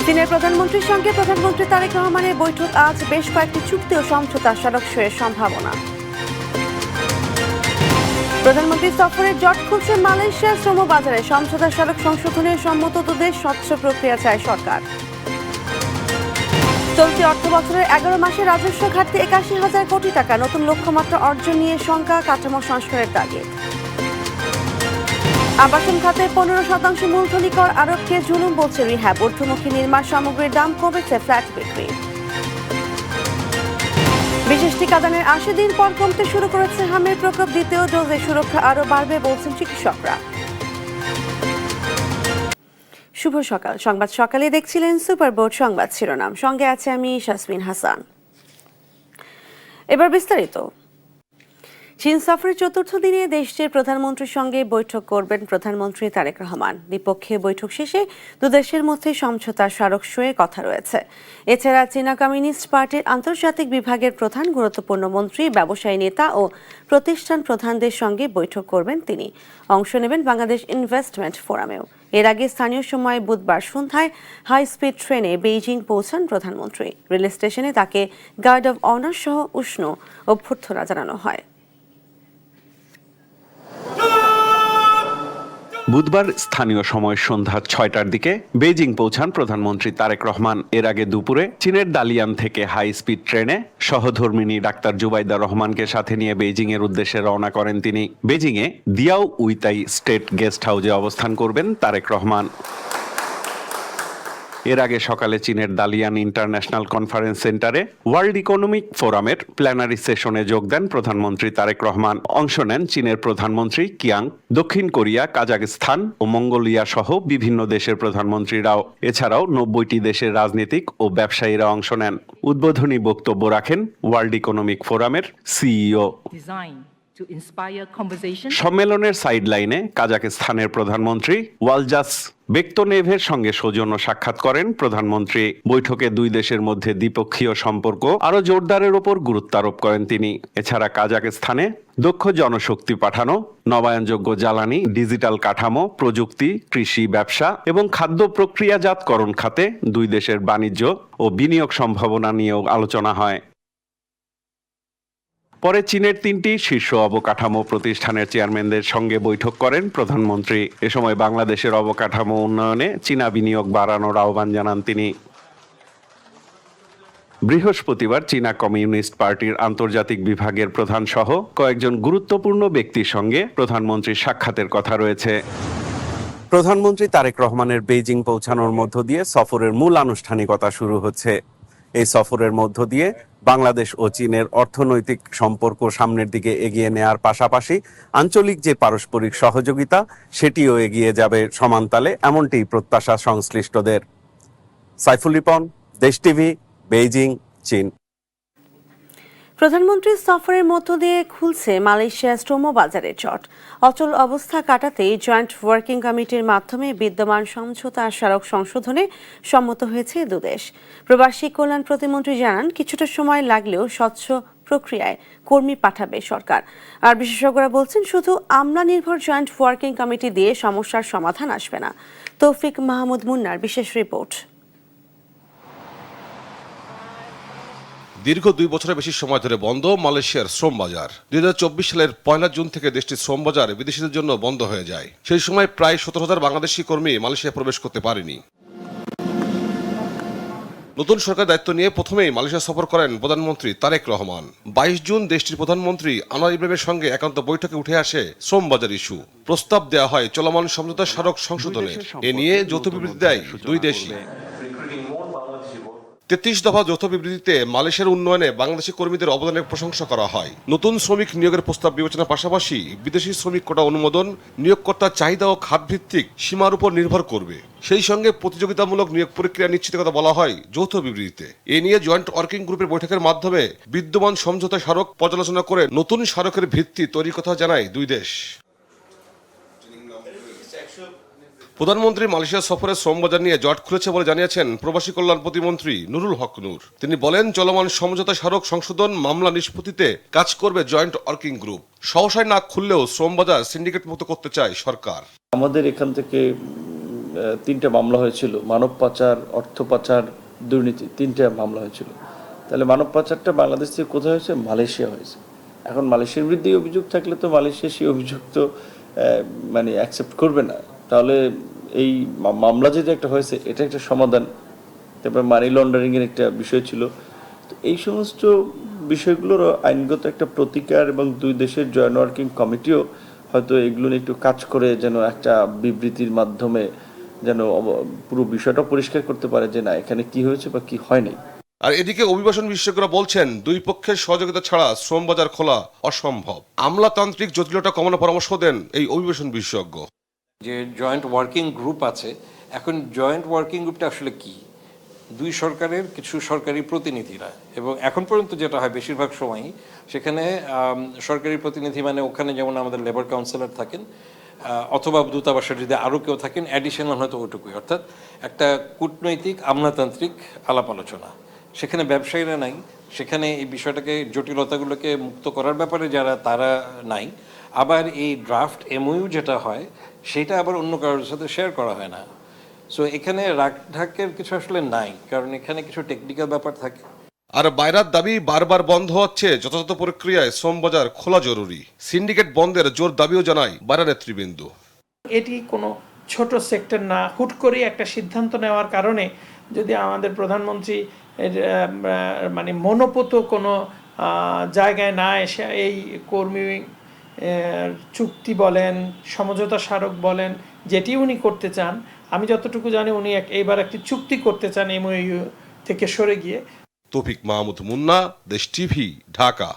চীনের প্রধানমন্ত্রীর সঙ্গে প্রধানমন্ত্রী তারেক রহমানের বৈঠক আজ। বেশ কয়েকটি চুক্তি ও সমঝোতা স্মারক সইয়ের সম্ভাবনা। প্রধানমন্ত্রীর সফরে জট খুলছে মালয়েশিয়ার শ্রম বাজারে। সমঝোতা স্মারক সংশোধনের সম্মত দুদেশ, স্বচ্ছ প্রক্রিয়া চায় সরকার। চলতি অর্থ বছরের 11 মাসে রাজস্ব ঘাটতি 81,000 কোটি টাকা। নতুন লক্ষ্যমাত্রা অর্জন নিয়ে শঙ্কা, কাঠামো সংস্কারের তাগিদ। আবাসন খাতে 15% মূলধনী কর আরোপকে জুলুম বলছে রিহ্যাব। ঊর্ধ্বমুখী নির্মাণ সামগ্রীর দাম কমেছে, ফ্ল্যাট বিক্রি। বিশেষ টিকাদানের 80 দিন পর কমতে শুরু করেছে হামের প্রকোপ। দ্বিতীয় ডোজে সুরক্ষা আরও বাড়বে বলছেন চিকিৎসকরা। শুভ সকাল। সংবাদ সকালে দেখছিলেন সুপার বোর্ড সংবাদ শিরোনাম, সঙ্গে আছে আমি শাসমিন হাসান। এবার বিস্তারিত। চীন সফরের চতুর্থ দিনে দেশটির প্রধানমন্ত্রীর সঙ্গে বৈঠক করবেন প্রধানমন্ত্রী তারেক রহমান। দ্বিপক্ষীয় বৈঠক শেষে দুদেশের মধ্যে সমঝোতা স্মারক সইয়ে কথা রয়েছে। এছাড়া চীনা কমিউনিস্ট পার্টির আন্তর্জাতিক বিভাগের প্রধান, গুরুত্বপূর্ণ মন্ত্রী, ব্যবসায়ী নেতা ও প্রতিষ্ঠান প্রধানদের সঙ্গে বৈঠক করবেন তিনি। অংশ নেবেন বাংলাদেশ ইনভেস্টমেন্ট ফোরামেও। এর আগে স্থানীয় সময় বুধবার সন্ধ্যায় হাই স্পিড ট্রেনে বেইজিং পৌঁছান প্রধানমন্ত্রী। রেল স্টেশনে তাকে গার্ড অব অনার সহ উষ্ণ অভ্যর্থনা জানানো হয়। বুধবার স্থানীয় সময় সন্ধ্যা 6টার দিকে বেইজিং পৌঁছান প্রধানমন্ত্রী তারেক রহমান। এর আগে দুপুরে চীনের দালিয়ান থেকে হাই স্পিড ট্রেনে সহধর্মিণী ডাক্তার জুবাইদা রহমানকে সাথে নিয়ে বেইজিং এর উদ্দেশ্যে রওনা করেন তিনি। বেইজিংয়ে দিয়াও উইতাই স্টেট গেস্ট হাউসে অবস্থান করবেন তারেক রহমান। এর আগে সকালে চীনের দালিয়ান ইন্টারন্যাশনাল কনফারেন্স সেন্টারে ওয়ার্ল্ড ইকোনমিক ফোরামের প্ল্যানারি সেশনে যোগ দেন প্রধানমন্ত্রী তারেক রহমান। অংশ নেন চীনের প্রধানমন্ত্রী কিয়াং, দক্ষিণ কোরিয়া, কাজাখস্তান ও মঙ্গোলিয়া সহ বিভিন্ন দেশের প্রধানমন্ত্রীরাও। এছাড়াও 90টি দেশের রাজনীতিক ও ব্যবসায়ীরা অংশ নেন। উদ্বোধনী বক্তব্য রাখেন ওয়ার্ল্ড ইকোনমিক ফোরামের সিইও। সম্মেলনের সাইডলাইনে কাজাখস্তানের প্রধানমন্ত্রী ওয়ালজাস বেকতোনেভের সঙ্গে সৌজন্য সাক্ষাৎ করেন প্রধানমন্ত্রী। বৈঠকে দুই দেশের মধ্যে দ্বিপক্ষীয় সম্পর্ক আরো জোরদারের ওপর গুরুত্ব আরোপ করেন তিনি। এছাড়া কাজাখস্তানে দক্ষ জনশক্তি পাঠানো, নবায়নযোগ্য জ্বালানি, ডিজিটাল কাঠামো, প্রযুক্তি, কৃষি, ব্যবসা এবং খাদ্য প্রক্রিয়াজাতকরণ খাতে দুই দেশের বাণিজ্য ও বিনিয়োগ সম্ভাবনা নিয়েও আলোচনা হয়। পরে চীনের 3টি শীর্ষ অবকাঠামো প্রতিষ্ঠানের চেয়ারম্যানদের সঙ্গে বৈঠক করেন প্রধানমন্ত্রী। এ সময় বাংলাদেশের অবকাঠামো উন্নয়নে চীনা বিনিয়োগ বাড়ানোর আহ্বান জানান তিনি। বৃহস্পতিবার চীনা কমিউনিস্ট পার্টির আন্তর্জাতিক বিভাগের প্রধান সহ কয়েকজন গুরুত্বপূর্ণ ব্যক্তির সঙ্গে প্রধানমন্ত্রীর সাক্ষাতের কথা রয়েছে। প্রধানমন্ত্রী তারেক রহমানের বেইজিং পৌঁছানোর মধ্য দিয়ে সফরের মূল আনুষ্ঠানিকতা শুরু হচ্ছে। এই সফরের মধ্য দিয়ে বাংলাদেশ ও চীনের অর্থনৈতিক সম্পর্ক সামনের দিকে এগিয়ে নেওয়ার পাশাপাশি আঞ্চলিক যে পারস্পরিক সহযোগিতা সেটিও এগিয়ে যাবে সমানতালে, এমনটি প্রত্যাশা সংশ্লিষ্টদের। সাইফুল রিপন, দেশ টিভি, বেইজিং, চীন। প্রধানমন্ত্রীর সফরের মধ্য দিয়ে খুলছে মালয়েশিয়ার শ্রম বাজারের জট। অচল অবস্থা কাটাতেই জয়েন্ট ওয়ার্কিং কমিটির মাধ্যমে বিদ্যমান সমঝোতা স্মারক সংশোধনে সম্মত হয়েছে দুদেশ। প্রবাসী কল্যাণ প্রতিমন্ত্রী জানান, কিছুটা সময় লাগলেও স্বচ্ছ প্রক্রিয়ায় কর্মী পাঠাবে সরকার। আর বিশেষজ্ঞরা বলছেন, শুধু আমলা নির্ভর জয়েন্ট ওয়ার্কিং কমিটি দিয়ে সমস্যার সমাধান আসবে না। তৌফিক মাহমুদ মুন্নার বিশেষ রিপোর্ট। দীর্ঘ 2 বছরের বেশি সময় ধরে বন্ধ মালয়েশিয়ার শ্রম বাজার। 2024 সালের 1 জুন থেকে দেশটির শ্রম বাজার বিদেশিদের জন্য বন্ধ হয়ে যায়। সেই সময় প্রায় 17,000 বাংলাদেশি কর্মী মালয়েশিয়া প্রবেশ করতে পারেনি। নতুন সরকার দায়িত্ব নিয়ে প্রথমেই মালয়েশিয়া সফর করেন প্রধানমন্ত্রী তারেক রহমান। 22 জুন দেশটির প্রধানমন্ত্রী আনোয়ার ইব্রাহিমের সঙ্গে একান্ত বৈঠকে উঠে আসে শ্রম বাজার ইস্যু। প্রস্তাব দেওয়া হয় চলমান সমঝোতা স্মারক সংশোধনের। এ নিয়ে যৌথ বিবৃতি দেয় দুই দেশই। 33 দফা যৌথ বিবৃতিতে মালয়েশিয়ার উন্নয়নে বাংলাদেশি কর্মীদের অবদানের প্রশংসা করা হয়। নতুন শ্রমিক নিয়োগের প্রস্তাব বিবেচনার পাশাপাশি বিদেশি শ্রমিক কোটা অনুমোদন নিয়োগকর্তার চাহিদা ও খাতভিত্তিক সীমার উপর নির্ভর করবে। সেই সঙ্গে প্রতিযোগিতামূলক নিয়োগ প্রক্রিয়া নিশ্চিতের কথা বলা হয় যৌথ বিবৃতিতে। এ নিয়ে জয়েন্ট ওয়ার্কিং গ্রুপের বৈঠকের মাধ্যমে বিদ্যমান সমঝোতা স্মারক পর্যালোচনা করে নতুন স্মারকের ভিত্তি তৈরির কথা জানায় দুই দেশ। প্রধানমন্ত্রী মালয়েশিয়া সফরে শ্রম বাজার নিয়ে জট খুলেছে বলে জানিয়েছেন প্রবাসী কল্যাণ প্রতিমন্ত্রী নুরুল হক নূর। তিনি বলেন, চলমান সমঝোতা স্মারক সংশোধন মামলা নিষ্পত্তিতে কাজ করবে জয়েন্ট ওয়ার্কিং গ্রুপ। সহসায় না খুললেও শ্রম বাজার সিন্ডিকেট মুক্ত করতে চায় সরকার। আমাদের এখান থেকে 3টে মামলা হয়েছিল, মানব পাচার, অর্থ পাচার, দুর্নীতি, 3টে মামলা হয়েছিল। তাহলে মানব পাচারটা বাংলাদেশ থেকে কোথায় হয়েছে? মালয়েশিয়া হয়েছে। এখন মালয়েশিয়ার বিরুদ্ধে অভিযোগ থাকলে তো মালয়েশিয়া সেই অভিযোগ তো মানে অ্যাকসেপ্ট করবে না। তাহলে এই মামলা যেটা একটা হয়েছে এটা একটা সমাধান। তারপরে মানি লন্ডারিংয়ের একটা বিষয় ছিল। তো এই সমস্ত বিষয়গুলোর আইনগত একটা প্রতিকার এবং দুই দেশের জয়েন্ট ওয়ার্কিং কমিটিও হয়তো এগুলো নিয়ে একটু কাজ করে যেন একটা বিবৃতির মাধ্যমে যেন পুরো বিষয়টা পরিষ্কার করতে পারে যে না এখানে কি হয়েছে বা কি হয়নি। আর এদিকে অভিবাসন বিশেষজ্ঞরা বলছেন দুই পক্ষের সহযোগিতা ছাড়া শ্রম বাজার খোলা অসম্ভব। আমলাতান্ত্রিক জটিলতা কমানোর পরামর্শ দেন এই অভিবাসন বিশেষজ্ঞ। যে জয়েন্ট ওয়ার্কিং গ্রুপ আছে, এখন জয়েন্ট ওয়ার্কিং গ্রুপটা আসলে কি? দুই সরকারের কিছু সরকারি প্রতিনিধিরা, এবং এখন পর্যন্ত যেটা হয় বেশিরভাগ সময়ই সেখানে সরকারি প্রতিনিধি মানে ওখানে যেমন আমাদের লেবার কাউন্সিলর থাকেন অথবা দূতাবাসের যদি আরও কেউ থাকেন অ্যাডিশনাল হয়তো ওটুকুই, অর্থাৎ একটা কূটনৈতিক আমলাতান্ত্রিক আলাপ আলোচনা। সেখানে ব্যবসায়ীরা নাই, সেখানে এই বিষয়টাকে জটিলতাগুলোকে মুক্ত করার ব্যাপারে যারা তারা নাই। আবার এই ড্রাফট এমওইউ যেটা হয় সেটা আবার অন্য কারোর সাথে শেয়ার করা হয় না। সো এখানে রাগঢাকের কিছু আসলে নাই, কারণ এখানে কিছু টেকনিক্যাল ব্যাপার থাকে। আর বাইরার দাবি বারবার বন্ধ হচ্ছে, যথাযথ প্রক্রিয়ায় শ্রম বাজার খোলা জরুরি। সিন্ডিকেট বন্ধের জোর দাবিও জানায় বাইরা নেতৃবৃন্দ। এটি কোনো ছোট সেক্টর না, হুট করে একটা সিদ্ধান্ত নেওয়ার কারণে যদি আমাদের প্রধানমন্ত্রী মানে মনোপত কোনো জায়গায় না এসে এই কর্মী চুক্তি বলেন, সমঝোতা স্মারক বলেন, যেটি উনি করতে চান, আমি যতটুকু জানি উনি এইবার একটি চুক্তি করতে চান এমওইউ থেকে সরে গিয়ে। তৌফিক মাহমুদ মুন্না, দেশ টিভি, ঢাকা।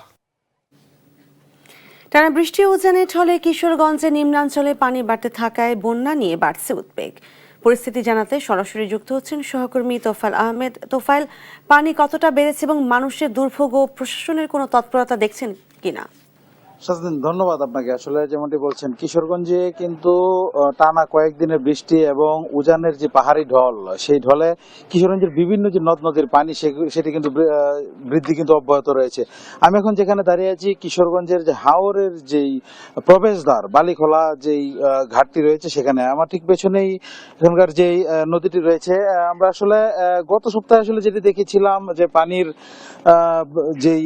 টানা বৃষ্টি ও উজানের ফলে কিশোরগঞ্জে নিম্নাঞ্চলে পানি বাড়তে থাকায় বন্যা নিয়ে বাড়ছে উদ্বেগ। পরিস্থিতি জানাতে সরাসরি যুক্ত হচ্ছেন সহকর্মী তোফায়েল আহমেদ। তোফায়েল, পানি কতটা বেড়েছে এবং মানুষের দুর্ভোগ ও প্রশাসনের কোনো তৎপরতা দেখছেন কিনা? সাজদিন, ধন্যবাদ আপনাকে। আসলে যেমনটি বলছেন, কিশোরগঞ্জে কিন্তু টানা কয়েকদিনের বৃষ্টি এবং উজানের যে পাহাড়ি ঢল, সেই ঢলে কিশোরগঞ্জের বিভিন্ন যে নদ নদীর পানি সেটি কিন্তু বৃদ্ধি কিন্তু অব্যাহত রয়েছে। আমি এখন যেখানে দাঁড়িয়ে আছি, কিশোরগঞ্জের যে হাওরের যেই প্রবেশদ্বার বালিখোলা যেই ঘাটটি রয়েছে, সেখানে আমার ঠিক পেছনেই এখানকার যেই নদীটি রয়েছে। আমরা আসলে গত সপ্তাহে আসলে যেটি দেখেছিলাম যে পানির যেই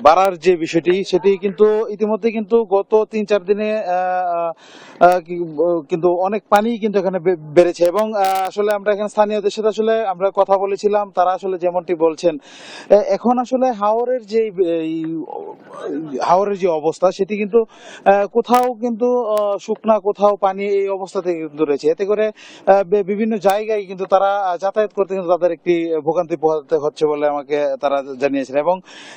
বাড়ার যে বিষয়টি, সেটি কিন্তু ইতিমধ্যে কিন্তু গত 3-4 দিনে কিন্তু অনেক পানি কিন্তু এখানে বেড়েছে। এবং আসলে আমরা এখানে স্থানীয়দের সাথে আসলে আমরা কথা বলেছিলাম, তারা আসলে যেমনটি বলছেন, এখন আসলে হাওরের যে অবস্থা, সেটি কিন্তু কোথাও কিন্তু শুকনা, কোথাও পানি, এই অবস্থাতে কিন্তু রয়েছে। এতে করে বিভিন্ন জায়গায় কিন্তু তারা যাতায়াত করতে কিন্তু তাদের একটি ভোগান্তি পোহাতে হচ্ছে বলে আমাকে তারা জানিয়েছেন। এবং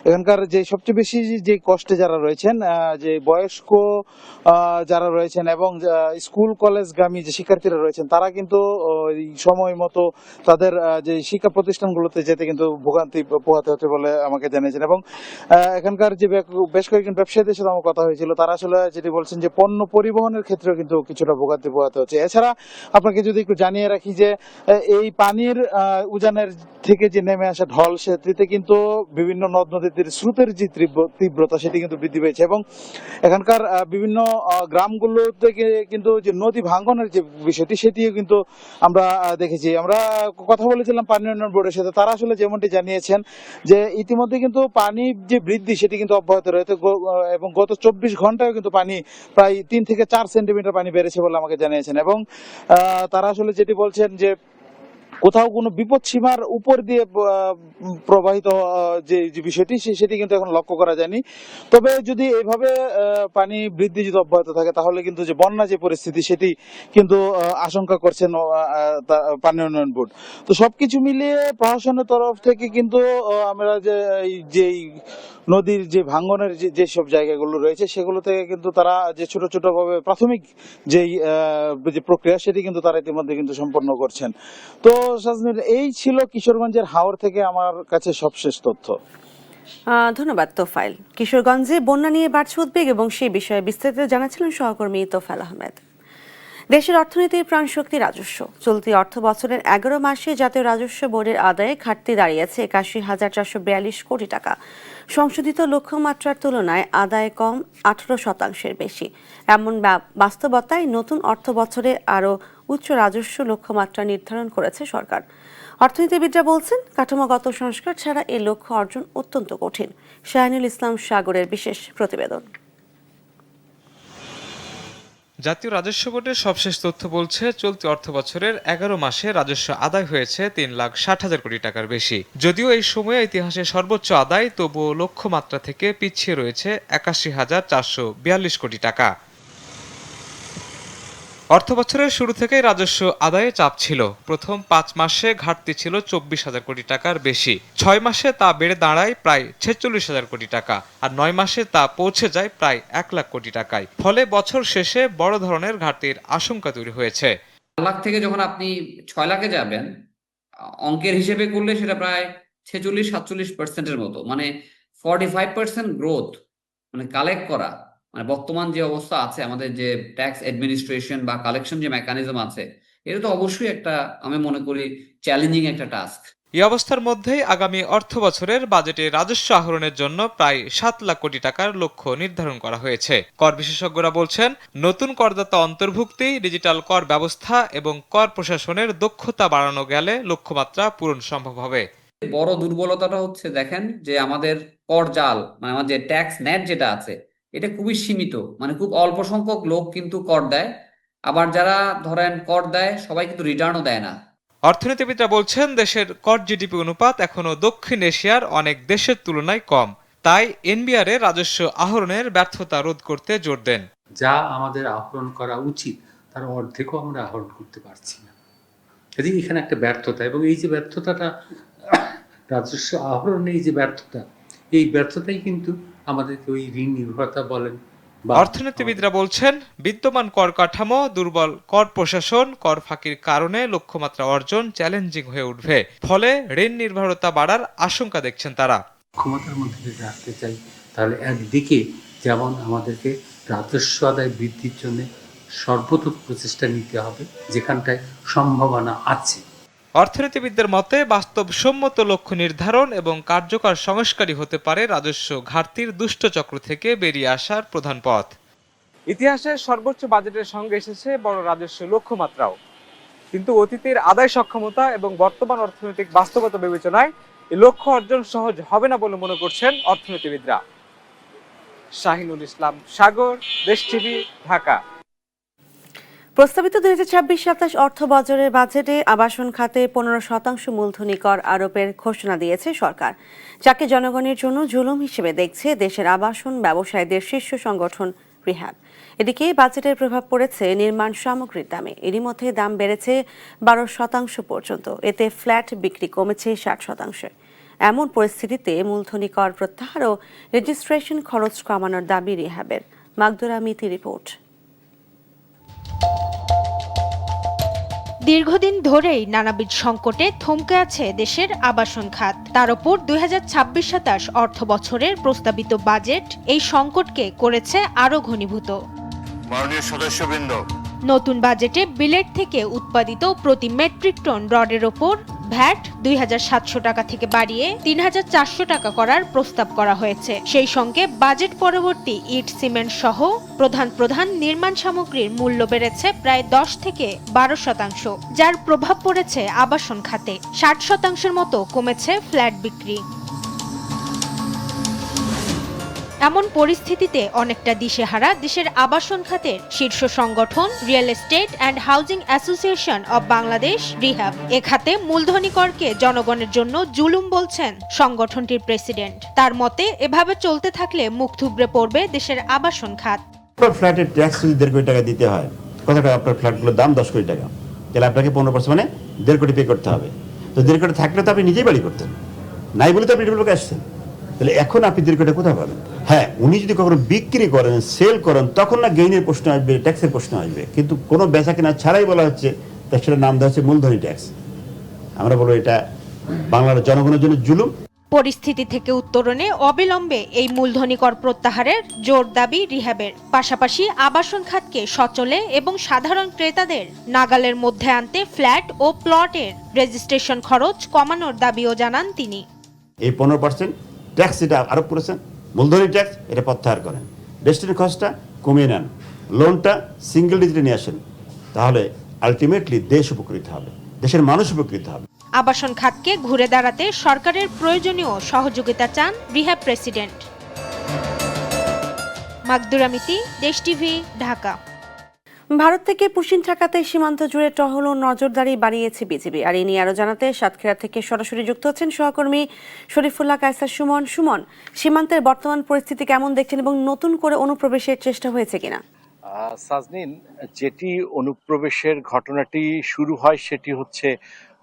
এখানকার যে সবচেয়ে বেশি যে কষ্টে যারা রয়েছেন, যে বয়স্ক যারা রয়েছেন এবং স্কুল কলেজগামী যে শিক্ষার্থীরা রয়েছেন, তারা কিন্তু সময় মতো তাদের যে শিক্ষা প্রতিষ্ঠানগুলোতে যেতে কিন্তু ভোগান্তি পোহাতে হচ্ছে বলে আমাকে জানিয়েছেন। এবং এখানকার যে বেশ কয়েকজন ব্যবসায়ীদের সাথে আমার কথা হয়েছিল, তারা আসলে যেটি বলছেন যে পণ্য পরিবহনের ক্ষেত্রেও কিন্তু কিছুটা ভোগান্তি পোহাতে হচ্ছে। এছাড়া আপনাকে যদি একটু জানিয়ে রাখি যে এই পানির উজানের থেকে যে নেমে আসা ঢল, সেটিতে কিন্তু বিভিন্ন নদ নদীর স্রোতের যে তীব্রতা, সেটি কিন্তু বৃদ্ধি পেয়েছে। এবং এখানকার বিভিন্ন গ্রামগুলোতে কিন্তু যে নদী ভাঙ্গনের যে বিষয়টি, সেটিও কিন্তু আমরা দেখেছি। আমরা কথা বলেছিলাম পানি উন্নয়ন বোর্ডের সাথে, তারা আসলে যেমনটি জানিয়েছেন যে ইতিমধ্যে কিন্তু পানির যে বৃদ্ধি, সেটি কিন্তু অব্যাহত রয়েছে এবং গত 24 ঘন্টায় কিন্তু পানি প্রায় 3 থেকে 4 সেন্টিমিটার পানি বেড়েছে বলে আমাকে জানিয়েছেন। এবং তারা আসলে যেটি বলছেন যে কোথাও কোনো বিপদ সীমার উপর দিয়ে প্রবাহিত যে বিষয়টি, সেটি কিন্তু এখন লক্ষ্য করা যায়নি। তবে যদি এইভাবে পানি বৃদ্ধি যদি অব্যাহত থাকে, তাহলে কিন্তু যে বন্যা যে পরিস্থিতি, সেটি কিন্তু আশঙ্কা করছেন পানি উন্নয়ন বোর্ড। তো সবকিছু মিলিয়ে প্রশাসনের তরফ থেকে কিন্তু আমরা যে নদীর যে ভাঙ্গনের যেসব জায়গাগুলো রয়েছে, সেগুলো থেকে কিন্তু তারা যে ছোট ছোট ভাবে প্রাথমিক যেই যে প্রক্রিয়া, সেটি কিন্তু তারা ইতিমধ্যে কিন্তু সম্পন্ন করছেন। তো এই ছিল কিশোরগঞ্জের হাওর থেকে আমার কাছে সবশেষ তথ্য। ধন্যবাদ তোফায়েল। কিশোরগঞ্জে বন্যা নিয়ে বাড়ছে উদ্বেগ এবং সেই বিষয়ে বিস্তারিত জানাচ্ছিলেন সহকর্মী তোফায়েল আহমেদ। দেশের অর্থনীতির প্রাণশক্তি রাজস্ব। চলতি অর্থ বছরের 11 মাসে জাতীয় রাজস্ব বোর্ডের আদায়ে ঘাটতি দাঁড়িয়েছে 81,442 কোটি টাকা। সংশোধিত লক্ষ্যমাত্রার তুলনায় আদায় কম 18% বেশি। এমন বাস্তবতায় নতুন অর্থ বছরে আরও উচ্চ রাজস্ব লক্ষ্যমাত্রা নির্ধারণ করেছে সরকার। অর্থনীতিবিদরা বলছেন, কাঠামোগত সংস্কার ছাড়া এই লক্ষ্য অর্জন অত্যন্ত কঠিন। শাহিনুল ইসলাম সাগরের বিশেষ প্রতিবেদন। জাতীয় রাজস্ব বোর্ডের সবশেষ তথ্য বলছে, চলতি অর্থবছরের 11 মাসে রাজস্ব আদায় হয়েছে 3,60,000 কোটি টাকার বেশি। যদিও এই সময়ে ইতিহাসে সর্বোচ্চ আদায়, তবুও লক্ষ্যমাত্রা থেকে পিছিয়ে রয়েছে 81,442 কোটি টাকা। অর্থবছরের শুরু থেকেই রাজস্ব আদায়ে চাপ ছিল। প্রথম 5 মাসে ঘাটতি ছিল 24,000 কোটি টাকার বেশি। 6 মাসে তা বেড়ে দাঁড়ায় প্রায় 46,000 কোটি টাকা, আর 9 মাসে তা পৌঁছে যায় প্রায় 1 লাখ কোটি টাকায়। ফলে বছর শেষে বড় ধরনের ঘাটতির আশঙ্কা তৈরি হয়েছে। 4 লাখ থেকে যখন আপনি 6 লাখে যাবেন, অঙ্কের হিসেবে করলে সেটা প্রায় 46-47% মতো, মানে 45% গ্রোথ, মানে কালেক্ট করা, মানে বর্তমান যে অবস্থা আছে আমাদের যে ট্যাক্স অ্যাডমিনিস্ট্রেশন বা কালেকশন যে মেকানিজম আছে, এটা তো অবশ্যই একটা, আমি মনে করি, চ্যালেঞ্জিং একটা টাস্ক। এই অবস্থার মধ্যেই আগামী অর্থবছরের বাজেটে রাজস্ব আহরণের জন্য প্রায় 7 লাখ কোটি টাকার লক্ষ্য নির্ধারণ করা হয়েছে। কর বিশেষজ্ঞরা বলছেন, নতুন করদাতা অন্তর্ভুক্তি, ডিজিটাল কর ব্যবস্থা এবং কর প্রশাসনের দক্ষতা বাড়ানো গেলে লক্ষ্যমাত্রা পূরণ সম্ভব হবে। বড় দুর্বলতাটা হচ্ছে, দেখেন যে আমাদের কর জাল, মানে আমাদের যে ট্যাক্স নেট যেটা আছে, এটা খুবই সীমিত, মানে খুব অল্প সংখ্যক লোক কিন্তু কর দেয়। আবার যারা ধরেন কর দেয়, সবাই কিন্তু রিটার্নও দেয় না। অর্থনীতিবিদরা বলছেন, দেশের কর জিডিপি অনুপাত এখনো দক্ষিণ এশিয়ার অনেক দেশের তুলনায় কম। তাই এনবিআর এর রাজস্ব আহরণের ব্যর্থতা রোধ করতে জোর দেন। যা আমাদের আহরণ করা উচিত তার অর্ধেকও আমরা আহরণ করতে পারছি না। এখানে একটা ব্যর্থতা, এবং এই যে ব্যর্থতাটা, রাজস্ব আহরণে এই যে ব্যর্থতা, এই ব্যর্থতাই কিন্তু আমাদেরকে ওই ঋণ নির্ভরতা বলেন। অর্থনীতিবিদরা বলছেন, বিদ্যমান কর কাঠামো, দুর্বল কর প্রশাসন, কর ফাঁকির কারণে লক্ষ্যমাত্রা অর্জন চ্যালেঞ্জিং হয়ে উঠবে। ফলে ঋণ নির্ভরতা বাড়ার আশঙ্কা দেখছেন তারা। ক্ষমতার মধ্যে যদি রাখতে চাই, তাহলে একদিকে যেমন আমাদেরকে রাজস্ব আদায় বৃদ্ধির জন্য সর্বতোক প্রচেষ্টা নিতে হবে, যেখানটায় সম্ভাবনা আছে। অর্থনীতিবিদদের মতে, বাস্তবসম্মত লক্ষ্য নির্ধারণ এবং কার্যকর সংস্কারই হতে পারে রাজস্ব ঘাটতির দুষ্টচক্র থেকে বেরিয়ে আসার প্রধান পথ। ইতিহাসের সর্বোচ্চ বাজেটের সঙ্গে এসেছে বড় রাজস্ব লক্ষ্যমাত্রাও, কিন্তু অতীতের আদায় সক্ষমতা এবং বর্তমান অর্থনৈতিক বাস্তবতা বিবেচনায় এই লক্ষ্য অর্জন সহজ হবে না বলে মনে করছেন অর্থনীতিবিদরা। শাহিনুল ইসলাম সাগর, দেশ টিভি, ঢাকা। প্রস্তাবিত 2026-27 অর্থ বছরের বাজেটে আবাসন খাতে 15% মূলধনী কর আরোপের ঘোষণা দিয়েছে সরকার, যাকে জনগণের জন্য জুলুম হিসেবে দেখছে দেশের আবাসন ব্যবসায়ীদের শীর্ষ সংগঠন রিহ্যাব। এদিকে বাজেটের প্রভাব পড়েছে নির্মাণ সামগ্রীর দামে। এরই মধ্যে দাম বেড়েছে 12% পর্যন্ত। এতে ফ্ল্যাট বিক্রি কমেছে 60%। এমন পরিস্থিতিতে মূলধনী কর প্রত্যাহার ও রেজিস্ট্রেশন খরচ কমানোর দাবি রিহ্যাবের। মাগদুরা মিতি রিপোর্ট। দীর্ঘদিন ধরেই নানাবিধ সংকটে থমকে আছে দেশের আবাসন খাত। তার উপর 2026-27 অর্থ বছরের প্রস্তাবিত বাজেট এই সংকটকে করেছে আরো ঘনীভূত। মাননীয় সদস্যবৃন্দ, নতুন বাজেটে বিলেট থেকে উৎপাদিত প্রতি মেট্রিক টন রডের ওপর ভ্যাট 2,700 টাকা থেকে বাড়িয়ে 3,400 টাকা করার প্রস্তাব করা হয়েছে। সেই সঙ্গে বাজেট পরবর্তী ইট, সিমেন্ট সহ প্রধান নির্মাণ সামগ্রীর মূল্য বেড়েছে প্রায় 10 থেকে 12%, যার প্রভাব পড়েছে আবাসন খাতে। 60% মতো কমেছে ফ্ল্যাট বিক্রি। এমন পরিস্থিতিতে অনেকটা দিশেহারা দেশের আবাসন খাতের শীর্ষ সংগঠন real estate and housing association of Bangladesh REHAB. এ খাতে মূলধনী করকে জনগণের জন্য জুলুম বলছেন সংগঠনটির প্রেসিডেন্ট। তার মতে, এভাবে চলতে থাকলে মুখ থুবড়ে পড়বে দেশের আবাসন খাত। ফ্ল্যাটের ট্যাক্স যদি 1.5 কোটি টাকা দিতে হয়, কত টাকা আপনার ফ্ল্যাটগুলোর দাম? 10 কোটি টাকা। তাহলে আপনাকে 15% মানে 1.5 কোটি পে করতে হবে। তো 1.5 কোটি থাকলে তো আপনি নিজেই বাড়ি করতেন, নাই বলে তো আপনি ডেভেলপকে আসছেন। তাহলে এখন আপনি 1.5 কোটি কোথায় পাবেন? হ্যাঁ, উনি যদি কখনো বিক্রি করেন, সেল করেন, তখন না গেইনের প্রশ্ন আসবে, ট্যাক্সের প্রশ্ন আসবে। কিন্তু কোনো বেচা কেনা ছাড়াই বলা হচ্ছে, তার সেটার নাম দেওয়া হচ্ছে মূলধনী ট্যাক্স। আমরা বলবো এটা বাংলার জনগণের জন্য জুলুম। পরিস্থিতি থেকে উত্তরণে অবিলম্বে এই মূলধনী কর প্রত্যাহারের জোর দাবি রিহ্যাবের। পাশাপাশি আবাসন খাতকে সচলে এবং সাধারণ ক্রেতাদের নাগালের মধ্যে আনতে ফ্ল্যাট ও প্লটের রেজিস্ট্রেশন খরচ কমানোর দাবিও জানান তিনি। এই 15% ট্যাক্স যেটা আরোপ করেছেন, মূলধনী ট্যাক্স, এটা প্রত্যাহার করেন। রেজিস্ট্রেশন খরচটা কমিয়ে নেন, লোনটা সিঙ্গেল ডিজিটে নিয়ে আসেন, তাহলে আলটিমেটলি দেশ উপকৃত হবে, দেশের মানুষ উপকৃত হবে। আবাসন খাতকে ঘুরে দাঁড়াতে সরকারের প্রয়োজনীয় সহযোগিতা চান রিহ্যাব প্রেসিডেন্ট। মাকদুরা মিতি, দেশ টিভি, ঢাকা। ভারত থেকে পুশিন ঠেকাতে সীমান্ত জুড়ে টহল ও নজরদারি বাড়িয়েছে বিজিবি। আর এই নিয়ে আরো জানাতে সাতক্ষীরা থেকে সরাসরি যুক্ত হচ্ছেন সহকর্মী শরীফুল্লাহ কায়সার সুমন। সুমন, সীমান্তের বর্তমান পরিস্থিতি কেমন দেখছেন এবং নতুন করে অনুপ্রবেশের চেষ্টা হয়েছে কিনা? সাজনিন, যেটি অনুপ্রবেশের ঘটনাটি শুরু হয় সেটি হচ্ছে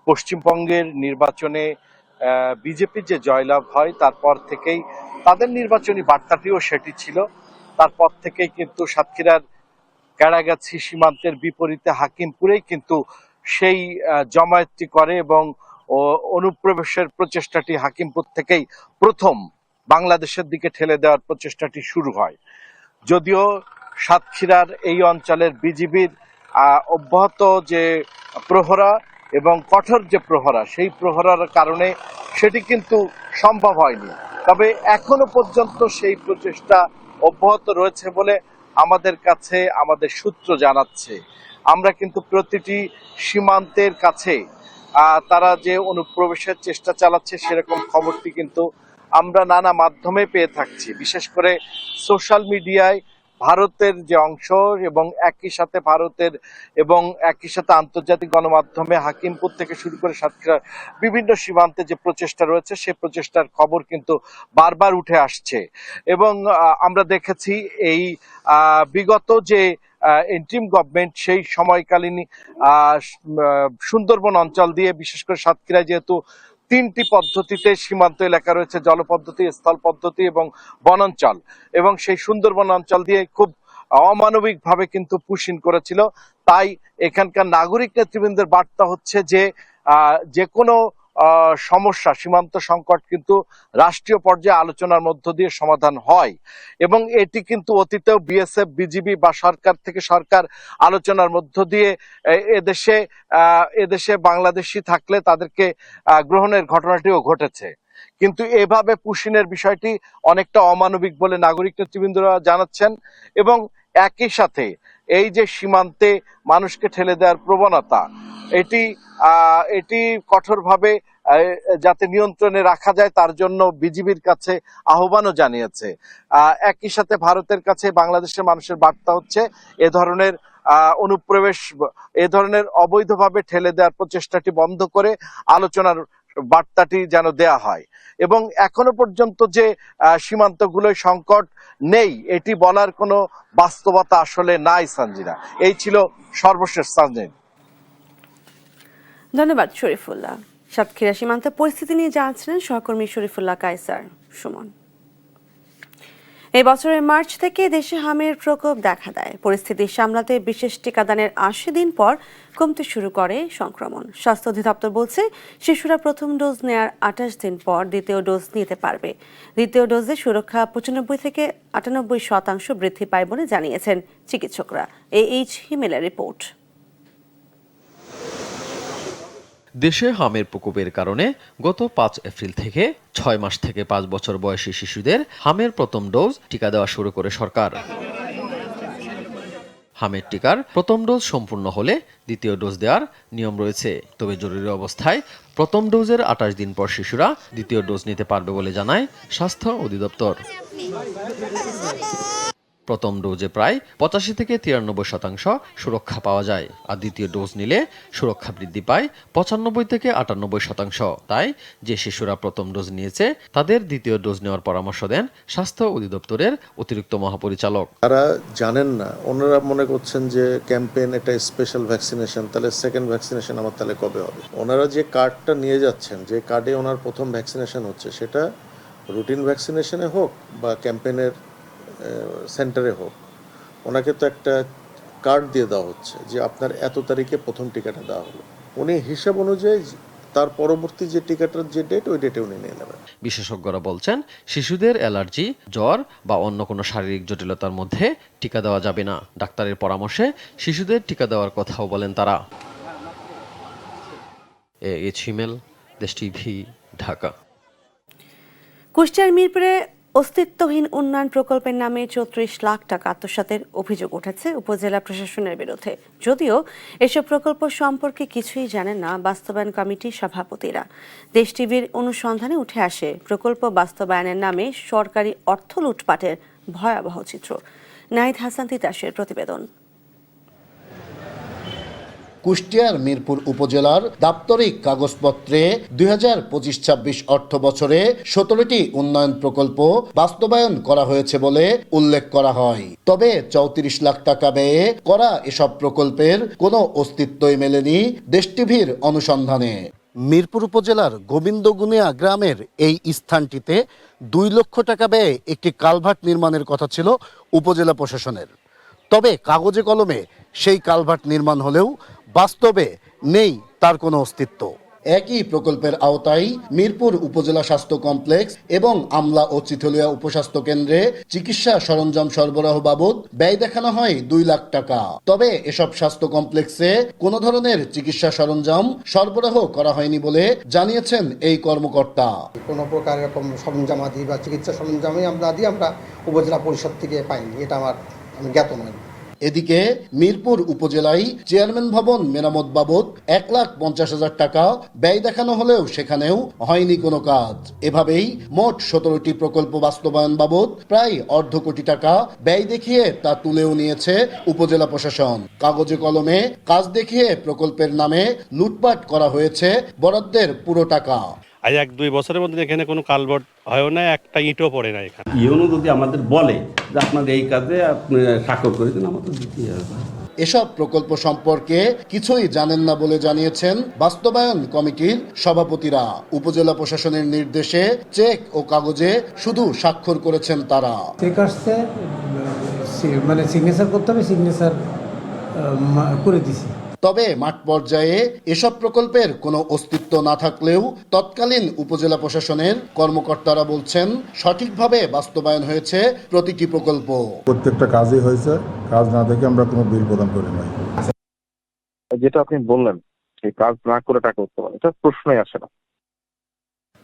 পশ্চিমবঙ্গের নির্বাচনে বিজেপির যে জয়লাভ হয় তারপর থেকেই তাদের নির্বাচনী বার্তাটিও সেটি ছিল। তারপর থেকেই কিন্তু সাতক্ষীরার কেড়াগাছি সীমান্তের বিপরীতে হাকিমপুরেই কিন্তু সেই জমায়েতটি করে এবং অনুপ্রবেশের প্রচেষ্টাটি হাকিমপুর থেকেই প্রথম বাংলাদেশের দিকে ঠেলে দেওয়ার প্রচেষ্টাটি শুরু হয়। যদিও সাতক্ষীরার এই অঞ্চলের বিজিবির অব্যাহত যে প্রহরা এবং কঠোর যে প্রহরা, সেই প্রহরার কারণে সেটি কিন্তু সম্ভব হয়নি। তবে এখনো পর্যন্ত সেই প্রচেষ্টা অব্যাহত রয়েছে বলে আমাদের কাছে আমাদের সূত্র জানাচ্ছে। আমরা কিন্তু প্রতিটি সীমান্তের কাছে তারা যে অনুপ্রবেশের চেষ্টা চালাচ্ছে সেরকম খবরটি কিন্তু আমরা নানা মাধ্যমে পেয়ে থাকছি। বিশেষ করে সোশ্যাল মিডিয়ায় ভারতের যে অংশ এবং একই সাথে ভারতের এবং একই সাথে আন্তর্জাতিক গণমাধ্যমে হাকিমপুর থেকে শুরু করে সাতক্ষীরার বিভিন্ন সীমান্তে যে প্রচেষ্টা রয়েছে সে প্রচেষ্টার খবর কিন্তু বারবার উঠে আসছে। এবং আমরা দেখেছি এই বিগত যে ইন্টিরিম গভর্নমেন্ট সেই সময়কালীন সুন্দরবন অঞ্চল দিয়ে, বিশেষ করে সাতক্ষীরায় যেহেতু তিনটি পদ্ধতিতে সীমান্ত এলাকা রয়েছে, জল পদ্ধতি, স্থল পদ্ধতি এবং বনাঞ্চল, এবং সেই সুন্দরবন অঞ্চল দিয়ে খুব অমানবিক ভাবে কিন্তু পুশিন করেছিল। তাই এখানকার নাগরিক নেতৃবৃন্দের বার্তা হচ্ছে যে কোনো সমস্যা, সীমান্ত সংকট কিন্তু রাষ্ট্রীয় পর্যায়ে আলোচনার মধ্য দিয়ে সমাধান হয় এবং এটি কিন্তু অতীতেও বিএসএফ, বিজিবি বা সরকার থেকে সরকার আলোচনার মধ্য দিয়ে এদেশে বাংলাদেশি থাকলে তাদেরকে গ্রহণের ঘটনাটিও ঘটেছে। কিন্তু এভাবে পুশিনের বিষয়টি অনেকটা অমানবিক বলে নাগরিক নেতৃবৃন্দরা জানাচ্ছেন এবং একই সাথে এই যে সীমান্তে মানুষকে ঠেলে দেওয়ার প্রবণতা, এটি কঠোরভাবে যাতে নিয়ন্ত্রণে রাখা যায় তার জন্য বিজিবির কাছে আহ্বানও জানিয়েছে। একই সাথে ভারতের কাছে বাংলাদেশের মানুষের বার্তা হচ্ছে এ ধরনের অনুপ্রবেশ, এ ধরনের অবৈধভাবে ঠেলে দেওয়ার প্রচেষ্টাটি বন্ধ করে আলোচনার বার্তাটি যেন দেয়া হয়। এবং এখনো পর্যন্ত যে সীমান্তগুলোয় সংকট নেই এটি বলার কোনো বাস্তবতা আসলে নাই সঞ্জিনা। এই ছিল সর্বশেষ সাজনিন। ধন্যবাদ শরীফুল্লাহ। সাতক্ষীরা সীমান্ত পরিস্থিতি নিয়ে জানাচ্ছিলেন সহকর্মী শরীফুল্লাহ কায়সার সুমন। এই বছরের মার্চ থেকে দেশে হামের প্রকোপ দেখা দেয়। পরিস্থিতি সামলাতে বিশেষ টিকাদানের ৮০ দিন পর কমতে শুরু করে সংক্রমণ। স্বাস্থ্য অধিদপ্তর বলছে শিশুরা প্রথম ডোজ নেয়ার ২৮ দিন পর দ্বিতীয় ডোজ নিতে পারবে। দ্বিতীয় ডোজে সুরক্ষা ৯৫ থেকে ৯৮% বৃদ্ধি পায় বলে জানিয়েছেন চিকিৎসকরা। এইচ হিমেলের রিপোর্ট। দেশে হামের প্রকোপের কারণে গত ৫ এপ্রিল থেকে ৬ মাস থেকে ৫ বছর বয়সী শিশুদের হামের প্রথম ডোজ টিকা দেওয়া শুরু করে সরকার। হামের টিকার প্রথম ডোজ সম্পূর্ণ হলে দ্বিতীয় ডোজ দেওয়ার নিয়ম রয়েছে। তবে জরুরি অবস্থায় প্রথম ডোজের ২৮ দিন পর শিশুরা দ্বিতীয় ডোজ নিতে পারবে বলে জানায় স্বাস্থ্য অধিদপ্তর। প্রথম ডোজে প্রায় ৮৫ থেকে ৯৩% সুরক্ষা পাওয়া যায়, আর দ্বিতীয় ডোজ নিলে সুরক্ষা বৃদ্ধি পায় ৯৫ থেকে ৯৮%। তাই যে শিশুরা প্রথম ডোজ নিয়েছে তাদের দ্বিতীয় ডোজ নেওয়ার পরামর্শ দেন স্বাস্থ্য অধিদপ্তরের অতিরিক্ত মহাপরিচালক। তারা জানেন না, ওনারা মনে করছেন যে ক্যাম্পেইন এটা স্পেশাল ভ্যাকসিনেশন, তাহলে সেকেন্ড ভ্যাকসিনেশন আমার তাহলে কবে হবে। ওনারা যে কার্ডটা নিয়ে যাচ্ছেন, যে কার্ডে ওনার প্রথম ভ্যাকসিনেশন হচ্ছে, সেটা রুটিন ভ্যাকসিনেশনে হোক বা ক্যাম্পেইনের সেন্টারে হোক, ওনাকে তো একটা কার্ড দিয়ে দেওয়া হচ্ছে যে আপনার এত তারিখে প্রথম টিকাটা দেওয়া হলো। উনি হিসাব অনুযায়ী তার পরবর্তী যে টিকাটার যে ডেট, ওই ডেটে উনি নিয়ে নেবেন। বিশেষজ্ঞরা বলছেন শিশুদের অ্যালার্জি, জ্বর বা অন্য কোনো শারীরিক জটিলতার মধ্যে টিকা দেওয়া যাবে না। ডাক্তারের পরামর্শে শিশুদের টিকা দেওয়ার কথাও বলেন তারা। এইচ হিমেল, দেশ টিভি, ঢাকা। কুষ্টিয়ার মিরপুরে অস্তিত্বহীন উন্নয়ন প্রকল্পের নামে ৩৪ লাখ টাকা আত্মসাতের অভিযোগ উঠেছে উপজেলা প্রশাসনের বিরুদ্ধে। যদিও এসব প্রকল্প সম্পর্কে কিছুই জানেন না বাস্তবায়ন কমিটির সভাপতিরা। দেশ টিভির অনুসন্ধানে উঠে আসে প্রকল্প বাস্তবায়নের নামে সরকারি অর্থ লুটপাটের ভয়াবহ চিত্র। নাহিদ হাসান তিতাসের প্রতিবেদন। কুষ্টিয়ার মিরপুর উপজেলার দাপ্তরিক কাগজপত্রে ২০২৫-২৬ অর্থ বছরে ১৭টি উন্নয়ন প্রকল্প বাস্তবায়ন করা হয়েছে বলে উল্লেখ করা হয়। তবে ৩৪ লাখ টাকা ব্যয়ে করা এসব প্রকল্পের কোনো অস্তিত্বই মেলেনি দেশ টিভির অনুসন্ধানে। মিরপুর উপজেলার গোবিন্দগুনিয়া গ্রামের এই স্থানটিতে ২ লক্ষ টাকা ব্যয়ে একটি কালভার্ট নির্মাণের কথা ছিল উপজেলা প্রশাসনের। তবে কাগজে কলমে সেই কালভার্ট নির্মাণ হলেও বাস্তবে নেই তার কোনো অস্তিত্ব। একই প্রকল্পের আওতায় মিরপুর উপজেলা স্বাস্থ্য কমপ্লেক্স এবং আমলা ও চিথলিয়া উপস্বাস্থ্য কেন্দ্রে চিকিৎসা সরঞ্জাম সরবরাহ বাবদ ব্যয় দেখানো হয় ২ লাখ টাকা। তবে এসব স্বাস্থ্য কমপ্লেক্সে কোনো ধরনের চিকিৎসা সরঞ্জাম সরবরাহ করা হয়নি বলে জানিয়েছেন এই কর্মকর্তা। কোনো প্রকার এরকম সরঞ্জাম আদি বা চিকিৎসা সরঞ্জামই আমরা উপজেলা পরিষদ থেকে পাইনি, এটা আমি জ্ঞাত নয়। এদিকে মিরপুর উপজেলায় চেয়ারম্যান ভবন মেরামত বাবদ ১,৫০,০০০ টাকা ব্যয় দেখানো হলেও সেখানেও হয়নি কোনো কাজ। এভাবেই মোট ১৭টি প্রকল্প বাস্তবায়ন বাবদ প্রায় অর্ধ কোটি টাকা ব্যয় দেখিয়ে তা তুলেও নিয়েছে উপজেলা প্রশাসন। কাগজে কলমে কাজ দেখিয়ে প্রকল্পের নামে লুটপাট করা হয়েছে বরাদ্দের পুরো টাকা। আজ ১-২ বছরের মধ্যে এখানে কোনো কালভার্ট হয় না, একটা ইটও পড়ে না এখানে। ইউনো যদি আমাদের বলে যে আপনাদের এই কাজে আপনি স্বাক্ষর করে দিন, আমাদের দিতেই হবে। এসব প্রকল্প সম্পর্কে কিছুই জানেন না বলে জানিয়েছেন বাস্তবায়ন কমিটির সভাপতিরা। উপজেলা প্রশাসনের নির্দেশে চেক ও কাগজে শুধু স্বাক্ষর করেছেন তারা। চেক আসছে, মানে সিগনেচার করতে হবে, সিগনেচার করে দিছি। তবে মাঠ পর্যায়ে এসব প্রকল্পের কোনো অস্তিত্ব না থাকলেও তৎকালীন উপজেলা প্রশাসনের কর্মকর্তারা বলছেন সঠিকভাবে বাস্তবায়ন হয়েছে প্রতিটি প্রকল্প। প্রত্যেকটা কাজই হয়েছে, কাজ না দেখে আমরা কোনো বিল প্রদান করি নাই। যেটা আপনি বললেন এই কাজ না করে টাকা উঠতে পারে, এটা প্রশ্নই আসে না।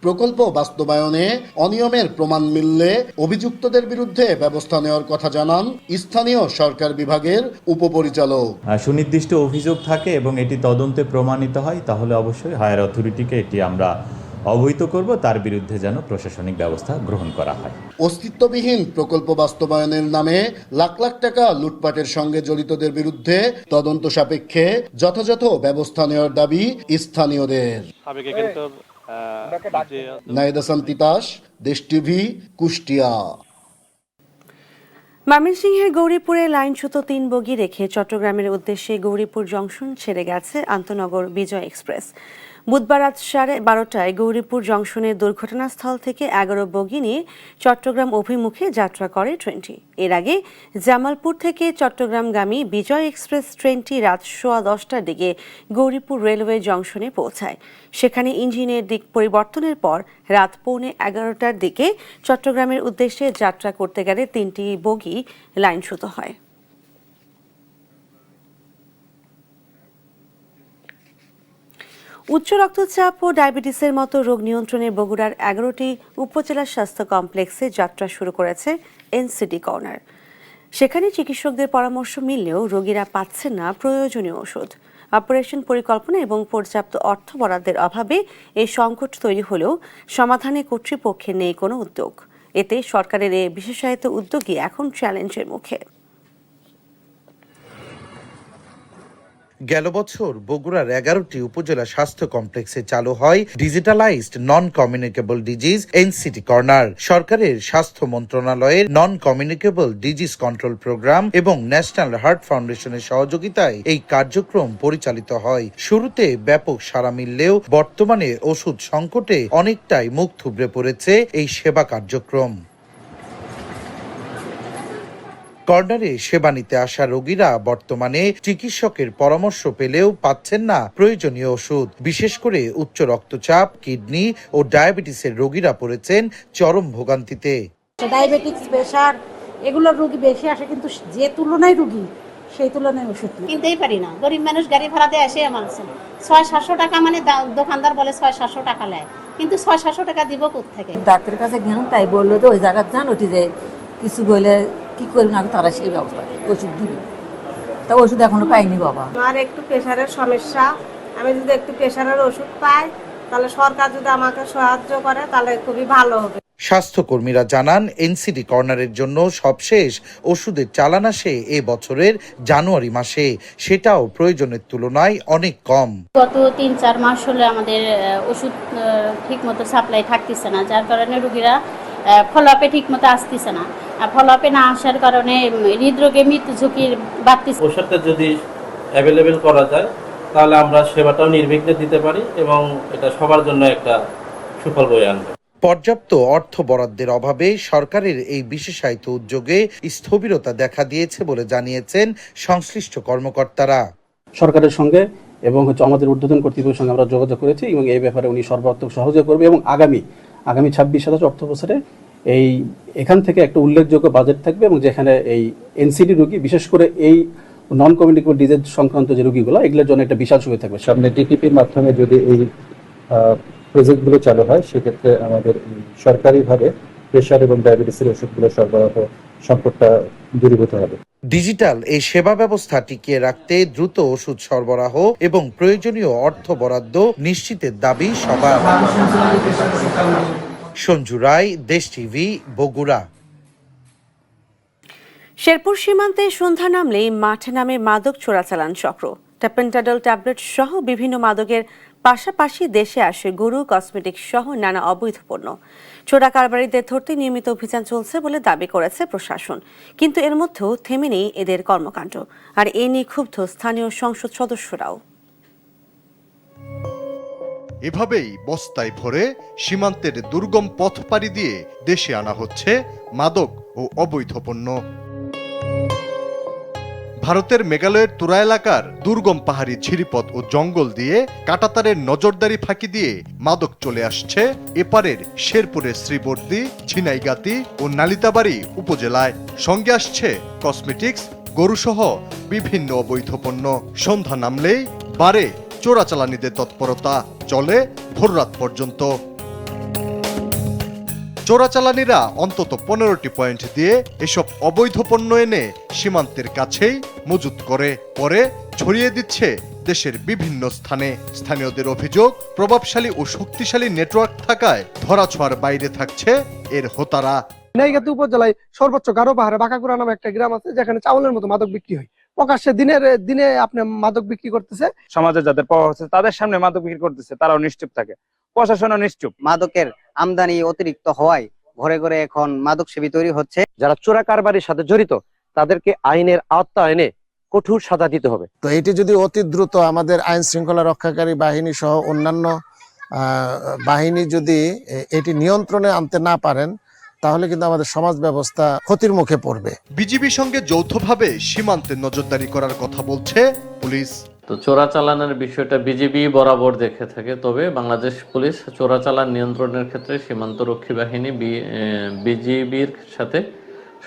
প্রকল্প বাস্তবায়নে অনিয়মের প্রমাণ মিললে অভিযুক্তদের বিরুদ্ধে ব্যবস্থা নেওয়ার কথা জানান স্থানীয় সরকার বিভাগের উপপরিচালক। সুনির্দিষ্ট অভিযোগ থাকে এবং এটি তদন্তে প্রমাণিত হয়, তাহলে অবশ্যই হায়ার অথরিটিকে এটি আমরা অবহিত করব, তার বিরুদ্ধে যেন প্রশাসনিক ব্যবস্থা গ্রহণ করা হয়। অস্তিত্ববিহীন প্রকল্প বাস্তবায়নের নামে লাখ লাখ টাকা লুটপাটের সঙ্গে জড়িতদের বিরুদ্ধে তদন্ত সাপেক্ষে যথাযথ ব্যবস্থা নেওয়ার দাবি স্থানীয়দের। নাহিদ হাসান তিতাস, দেশ টিভি, কুষ্টিয়া। ময়মনসিংহের গৌরীপুরে লাইনচ্যুত ৩ বগি রেখে চট্টগ্রামের উদ্দেশ্যে গৌরীপুর জংশন ছেড়ে গেছে আন্তনগর বিজয় এক্সপ্রেস। বুধবার রাত 12:30টায় গৌরীপুর জংশনের দুর্ঘটনাস্থল থেকে 11 বগি নিয়ে চট্টগ্রাম অভিমুখে যাত্রা করে ট্রেনটি। এর আগে জামালপুর থেকে চট্টগ্রামগামী বিজয় এক্সপ্রেস ট্রেনটি রাত 10:15টার দিকে গৌরীপুর রেলওয়ে জংশনে পৌঁছায়। সেখানে ইঞ্জিনের দিক পরিবর্তনের পর রাত 11:15টার দিকে চট্টগ্রামের উদ্দেশ্যে যাত্রা করতে গেলে 3টি বগি লাইনচ্যুত হয়। উচ্চ রক্তচাপ ও ডায়াবেটিসের মতো রোগ নিয়ন্ত্রণে বগুড়ার 11টি উপজেলা স্বাস্থ্য কমপ্লেক্সে যাত্রা শুরু করেছে এনসিডি কর্নার। সেখানে চিকিৎসকদের পরামর্শ মিললেও রোগীরা পাচ্ছেন না প্রয়োজনীয় ওষুধ। অপারেশন পরিকল্পনা এবং পর্যাপ্ত অর্থ বরাদ্দের অভাবে এই সংকট তৈরি হলেও সমাধানে কর্তৃপক্ষের নেই কোনো উদ্যোগ। এতে সরকারের এই বিশেষায়িত উদ্যোগই এখন চ্যালেঞ্জের মুখে। গেল বছর বগুড়ার 11টি উপজেলা স্বাস্থ্য কমপ্লেক্সে চালু হয় digitalized non communicable disease NCT corner. সরকারের স্বাস্থ্য মন্ত্রণালয়ের non communicable disease control programme এবং ন্যাশনাল হার্ট ফাউন্ডেশনের সহযোগিতায় এই কার্যক্রম পরিচালিত হয়। শুরুতে ব্যাপক সাড়া মিললেও বর্তমানে ওষুধ সংকটে অনেকটাই মুখ থুবড়ে পড়েছে এই সেবা কার্যক্রম। কর্নারে সেবা নিতে আসা রোগীরা বর্তমানে চিকিৎসকের পরামর্শ পেলেও পাচ্ছেন না প্রয়োজনীয় ওষুধ। বিশেষ করে উচ্চ রক্তচাপ, কিডনি ও ডায়াবেটিসের রোগীরা পড়েছেন চরম ভোগান্তিতে। ডায়াবেটিস, প্রেসার এগুলোর রোগী বেশি আসে, কিন্তু যে তুলনায় রোগী সেই তুলনায় ওষুধ কিনতেই পারি না। গরিব মানুষ গাড়ি ভাড়া দিয়ে আসে আমার 600-700 টাকা, মানে দোকানদার বলে 600-700 টাকা নেয়, কিন্তু 600-700 টাকা দিব কোত্থেকে? ডাক্তারের কাছে গেলাম, তাই বললো যে ওই জায়গায় যান, ওটি যে কিছু বলে কি করবেন আগে তারা সেই ব্যবস্থা ওষুধ দিবে। তা ওষুধ এখনো পাইনি বাবা। আমার একটু প্রেশারের সমস্যা, আমি যদি একটু প্রেশারের ওষুধ পাই তাহলে সরকার যদি আমাকে সাহায্য করে তাহলে খুবই ভালো হবে। স্বাস্থ্যকর্মীরা জানান, এনসিটি কর্নারের জন্য সবশেষ ওষুধের চালান আসে এ বছরের জানুয়ারি মাসে, সেটাও প্রয়োজনের তুলনায় অনেক কম। গত 3-4 মাস হলে আমাদের ওষুধ ঠিক মতো সাপ্লাই থাকতেছে না, যার কারণে রোগীরা ফলোআপে ঠিক মতো আসতেছে না। ফলোআপে না আসার কারণে হৃদরোগে মৃত্যু ঝুঁকির বাড়তিছে। ওষুধটা যদি অ্যাভেলেবেল করা যায় তাহলে আমরা সেবাটাও নির্বিঘ্নে দিতে পারি এবং এটা সবার জন্য একটা সুফল বয়ে আনবে। পর্যাপ্ত অর্থ বরাদ্দের অভাবে সরকারের এই বিশেষায়িত উদ্যোগে স্থবিরতা দেখা দিয়েছে বলে জানিয়েছেন সংশ্লিষ্ট কর্মকর্তারা। সরকারের সঙ্গে এবং আমাদের ঊর্ধ্বতন কর্তৃপক্ষের সঙ্গে আমরা যোগাযোগ করেছি এবং এই ব্যাপারে উনি সর্বাত্মক সহযোগিতা করবে এবং আগামী 26-27 অর্থ বছরে এখান থেকে একটা উল্লেখযোগ্য বাজেট থাকবে এবং যেখানে এই এনসিডি রোগী, বিশেষ করে এই নন কমিউনিকেবল ডিজিজ সংক্রান্ত যে রোগীগুলো, এগুলোর জন্য একটা বিশাল সুবিধা থাকবে। সামনে ডিটিপির মাধ্যমে যদি এই প্রজেক্টগুলো চালু হয়, সেক্ষেত্রে আমাদের সরকারিভাবে প্রেশার এবং ডায়াবেটিসের ওষুধগুলো সরবরাহ সংকটটা দূরীভূত হবে। ডিজিটাল এই সেবা ব্যবস্থা টিকিয়ে রাখতে দ্রুত ওষুধ সরবরাহ এবং প্রয়োজনীয় অর্থ বরাদ্দ নিশ্চিতের দাবি সবার। সঞ্জু রায়, দেশ টিভি, বগুড়া। শেরপুর সীমান্তে সন্ধ্যা নামলেই মাঠে নামে মাদক চোরাচালান চক্র। ট্যাপেন্টাডল ট্যাবলেট সহ বিভিন্ন মাদকের পাশাপাশি দেশে আসে গরু, কসমেটিক সহ নানা অবৈধ পণ্য। চোরা কারবারিদের ধরতে নিয়মিত অভিযান চলছে বলে দাবি করেছে প্রশাসন, কিন্তু এর মধ্যেও থেমে নেই এদের কর্মকাণ্ড। আর এ নিয়ে ক্ষুব্ধ স্থানীয় সংসদ সদস্যরাও। এভাবেই বস্তায় ভরে সীমান্তের দুর্গম পথ পাড়ি দিয়ে দেশে আনা হচ্ছে মাদক ও অবৈধ পণ্য। ভারতের মেঘালয়ের তুরা এলাকার দুর্গম পাহাড়ি ঝিরিপথ ও জঙ্গল দিয়ে কাঁটাতারের নজরদারি ফাঁকি দিয়ে মাদক চলে আসছে এপারের শেরপুরের শ্রীবর্দী, ঝিনাইগাতি ও নালিতাবাড়ি উপজেলায়। সঙ্গে আসছে কসমেটিক্স, গরুসহ বিভিন্ন অবৈধ পণ্য। সন্ধ্যা নামলেই বাড়ে চোরাচালানিদের তৎপরতা, চলে ভোররাত পর্যন্ত। চোরাচালানিরা অন্তত 15টি পয়েন্ট দিয়ে এসব অবৈধ পণ্য এনে সীমান্তের কাছেই মজুত করে পরে ছড়িয়ে দিচ্ছে দেশের বিভিন্ন স্থানে। স্থানীয়দের অভিযোগ, প্রভাবশালী ও শক্তিশালী নেটওয়ার্ক থাকায় ধরাছোঁয়ার বাইরে থাকছে এর হোতারা। নাইগাতি উপজেলায় সর্বোচ্চ গারো পাহাড়ে বাঁকাকুড়া নামে একটা গ্রাম আছে, যেখানে চাউলের মতো মাদক বিক্রি হয়। প্রকাশ্যে দিনে আপনি মাদক বিক্রি করতেছে। সমাজে যাদের প্রভাব আছে তাদের সামনে মাদক বিক্রি করতেছে, তারাও নিশ্চুপ থাকে, প্রশাসনও নিশ্চুপ। মাদকের আমদানি অতিরিক্ত হওয়ায় ঘরে ঘরে এখন মাদক সেবী তৈরি হচ্ছে। যারা চোরা কারবারির সাথে জড়িত তাদেরকে আইনের আওতায় এনে কঠোর সাজা দিতে হবে। তো এটি যদি অতি দ্রুত আমাদের আইন শৃঙ্খলা রক্ষাকারী বাহিনী সহ অন্যান্য বাহিনী যদি এটি নিয়ন্ত্রণে আনতে না পারেন, তাহলে কিন্তু আমাদের সমাজ ব্যবস্থা ক্ষতির মুখে পড়বে। বিজিবির সঙ্গে যৌথভাবে সীমান্তে নজরদারি করার কথা বলছে পুলিশ। তো চোরাচালানের বিষয়টা বিজিবি বরাবর দেখে থাকে, তবে বাংলাদেশ পুলিশ চোরাচালান নিয়ন্ত্রণের ক্ষেত্রে সীমান্তরক্ষী বাহিনী বিজিবির সাথে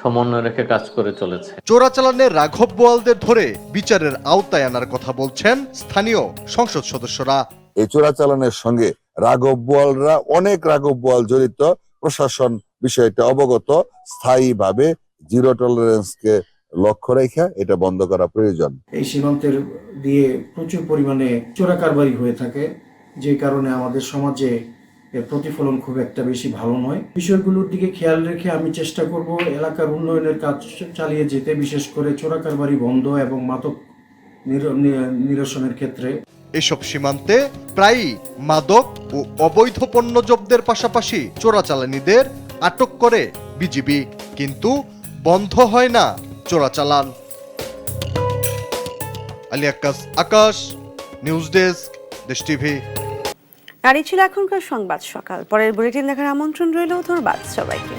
সমন্বয় রেখে কাজ করে চলেছে। চোরাচালানের রাঘব বোয়ালদের ধরে বিচারের আওতায় আনার কথা বলছেন স্থানীয় সংসদ সদস্যরা। এই চোরাচালানের সঙ্গে রাঘব বোয়ালরা, অনেক রাঘব বোয়াল জড়িত। প্রশাসন বিষয়টা অবগত, স্থায়ীভাবে জিরো টলারেন্সকে লক্ষ্য রেখে এটা বন্ধ করা প্রয়োজন। এই সীমান্তের দিয়ে প্রচুর পরিমাণে চোরা কারবারি হয়ে থাকে, যে কারণে আমাদের সমাজে এর প্রতিফলন খুব একটা বেশি ভালো নয়। বিষয়গুলোর দিকে খেয়াল রেখে আমি চেষ্টা করব এলাকার উন্নয়নের কাজ চালিয়ে যেতে, বিশেষ করে চোরা কারবারি বন্ধ এবং মাদক নিরসনের ক্ষেত্রে। এসব সীমান্তে প্রায়ই মাদক ও অবৈধ পণ্য জব্দের পাশাপাশি চোরাচালানিদের আটক করে বিজিবি, কিন্তু বন্ধ হয় না চোরাচালান। আলী আকাশ, নিউজ ডেস্ক, দেশ টিভি। আর এই ছিল এখনকার সংবাদ সকাল। পরের বুলেটিন দেখার আমন্ত্রণ রইল। ধন্যবাদ সবাইকে।